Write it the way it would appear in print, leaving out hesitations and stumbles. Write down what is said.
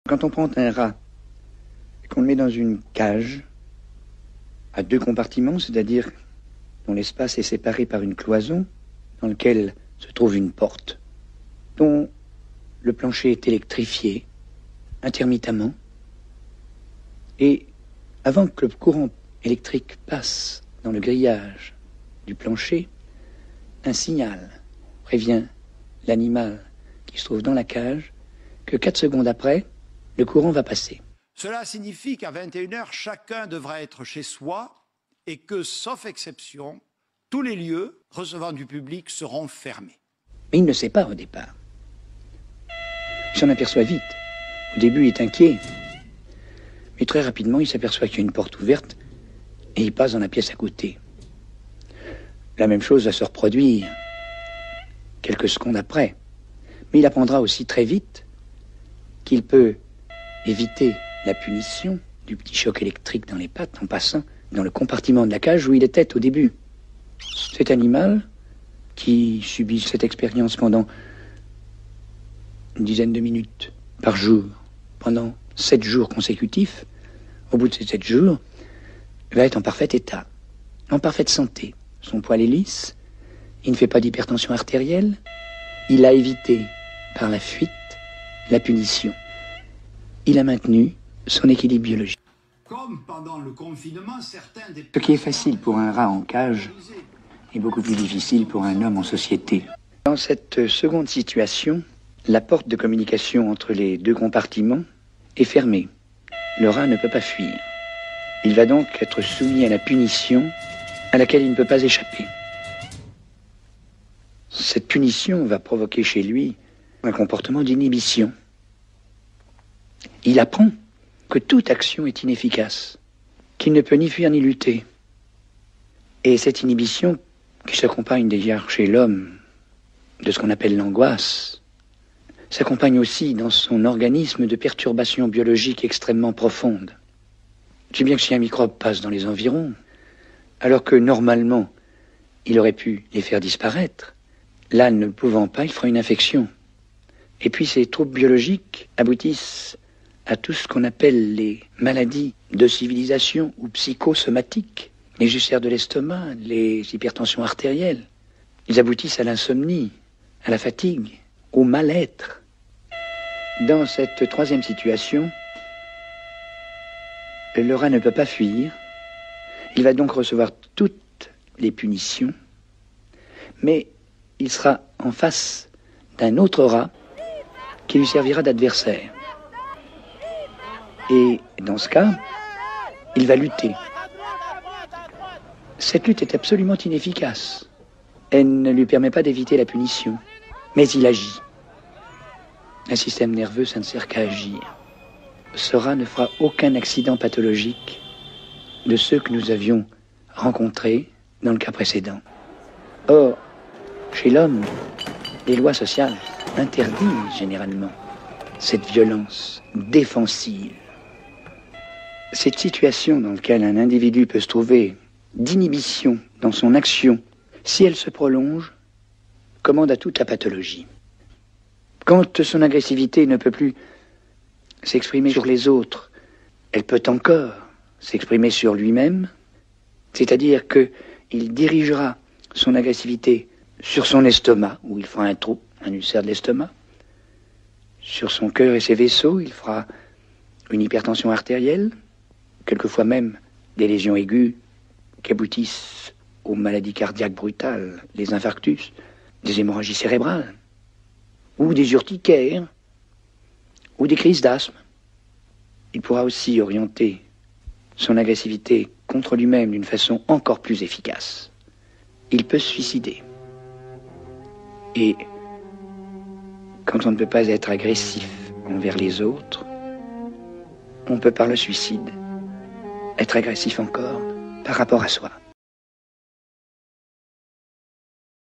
Quand on prend un rat et qu'on le met dans une cage à deux compartiments, c'est-à-dire dont l'espace est séparé par une cloison dans laquelle se trouve une porte, dont le plancher est électrifié intermittemment, et avant que le courant électrique passe dans le grillage du plancher, un signal prévient l'animal qui se trouve dans la cage que 4 secondes après, le courant va passer. Cela signifie qu'à 21h, chacun devra être chez soi et que, sauf exception, tous les lieux recevant du public seront fermés. Mais il ne sait pas au départ. Il s'en aperçoit vite. Au début, il est inquiet. Mais très rapidement, il s'aperçoit qu'il y a une porte ouverte et il passe dans la pièce à côté. La même chose va se reproduire quelques secondes après. Mais il apprendra aussi très vite qu'il peut éviter la punition du petit choc électrique dans les pattes en passant dans le compartiment de la cage où il était au début. Cet animal, qui subit cette expérience pendant une dizaine de minutes par jour, pendant 7 jours consécutifs, au bout de ces 7 jours, va être en parfait état, en parfaite santé. Son poil est lisse, il ne fait pas d'hypertension artérielle, il a évité par la fuite la punition. Il a maintenu son équilibre biologique. Comme pendant le confinement, certains des... Ce qui est facile pour un rat en cage est beaucoup plus difficile pour un homme en société. Dans cette seconde situation, la porte de communication entre les deux compartiments est fermée. Le rat ne peut pas fuir. Il va donc être soumis à la punition à laquelle il ne peut pas échapper. Cette punition va provoquer chez lui un comportement d'inhibition. Il apprend que toute action est inefficace, qu'il ne peut ni fuir ni lutter. Et cette inhibition, qui s'accompagne d'ailleurs chez l'homme de ce qu'on appelle l'angoisse, s'accompagne aussi dans son organisme de perturbations biologiques extrêmement profondes. Tu sais bien que si un microbe passe dans les environs, alors que normalement il aurait pu les faire disparaître, là ne le pouvant pas, il fera une infection. Et puis ces troubles biologiques aboutissent à tout ce qu'on appelle les maladies de civilisation ou psychosomatiques, les ulcères de l'estomac, les hypertensions artérielles. Ils aboutissent à l'insomnie, à la fatigue, au mal-être. Dans cette troisième situation, le rat ne peut pas fuir. Il va donc recevoir toutes les punitions, mais il sera en face d'un autre rat qui lui servira d'adversaire. Et dans ce cas, il va lutter. Cette lutte est absolument inefficace. Elle ne lui permet pas d'éviter la punition, mais il agit. Un système nerveux, ça ne sert qu'à agir. Ce rat ne fera aucun accident pathologique de ceux que nous avions rencontrés dans le cas précédent. Or, chez l'homme, les lois sociales interdisent généralement cette violence défensive. Cette situation dans laquelle un individu peut se trouver d'inhibition dans son action, si elle se prolonge, commande à toute la pathologie. Quand son agressivité ne peut plus s'exprimer sur les autres, elle peut encore s'exprimer sur lui-même, c'est-à-dire qu'il dirigera son agressivité sur son estomac, où il fera un trou, un ulcère de l'estomac, sur son cœur et ses vaisseaux, il fera une hypertension artérielle, quelquefois même des lésions aiguës qui aboutissent aux maladies cardiaques brutales, les infarctus, des hémorragies cérébrales, ou des urticaires, ou des crises d'asthme. Il pourra aussi orienter son agressivité contre lui-même d'une façon encore plus efficace. Il peut se suicider. Et quand on ne peut pas être agressif envers les autres, on peut par le suicide être agressif encore par rapport à soi.